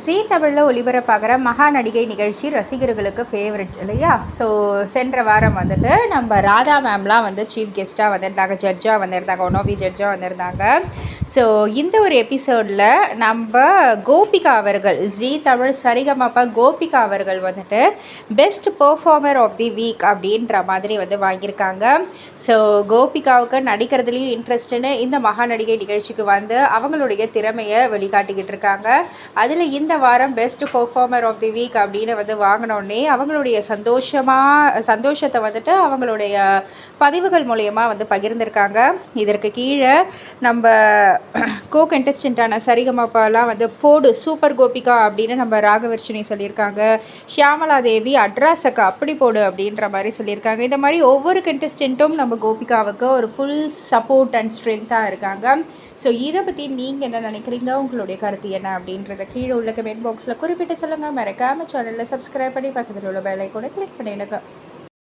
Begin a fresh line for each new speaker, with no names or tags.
ஜீ தமிழில் ஒளிபரப்பாகிற மகா நடிகை நிகழ்ச்சி ரசிகர்களுக்கு ஃபேவரட் இல்லையா? ஸோ சென்ற வாரம் வந்துட்டு நம்ம ராதா மேம்லாம் வந்து சீஃப் கெஸ்ட்டாக வந்திருந்தாங்க, ஜட்ஜாக வந்திருந்தாங்க, ஒன் ஆஃப் தி ஜட்ஜாக வந்திருந்தாங்க. ஸோ இந்த ஒரு எபிசோடில் நம்ம கோபிகா அவர்கள், ஜீ தமிழ் சரிகமப கோபிகா அவர்கள் வந்துட்டு best performer of the week அப்படின்ற மாதிரி வந்து வாங்கியிருக்காங்க. ஸோ கோபிகாவுக்கு நடிக்கிறதுலேயும் இன்ட்ரெஸ்ட்டுன்னு இந்த மகா நடிகை நிகழ்ச்சிக்கு வந்து அவங்களுடைய திறமையை வெளிக்காட்டிக்கிட்டு இருக்காங்க. அதில் இந்த வாரம் best performer of the week அப்படின்னு வந்து வாங்கினோடனே அவங்களுடைய சந்தோஷத்தை வந்துட்டு அவங்களுடைய பதிவுகள் மூலயமா வந்து பகிர்ந்திருக்காங்க. இதற்கு கீழே நம்ம கோ கண்டஸ்டண்ட்டான சரிகமப்பாலாம் வந்து போடு சூப்பர் கோபிகா அப்படின்னு நம்ம ராகவர்ஷினி சொல்லியிருக்காங்க. ஷியாமலா தேவி அட்ராஸக்கா அப்படி போடு அப்படின்ற மாதிரி சொல்லியிருக்காங்க. இந்த மாதிரி ஒவ்வொரு கண்டஸ்டண்ட்டும் நம்ம கோபிகாவுக்கு ஒரு ஃபுல் சப்போர்ட் அண்ட் ஸ்ட்ரென்த்தாக இருக்காங்க. ஸோ இதை பற்றி நீங்கள் என்ன நினைக்கிறீங்க, உங்களுடைய கருத்து என்ன அப்படின்றத கீழே உள்ள கமெண்ட் பாக்ஸில் குறிப்பிட்டு சொல்லுங்கள். மறக்காமல் சேனலில் சப்ஸ்கிரைப் பண்ணி பக்கத்தில் உள்ள பெல் ஐகானை கிளிக் பண்ணிடுங்க.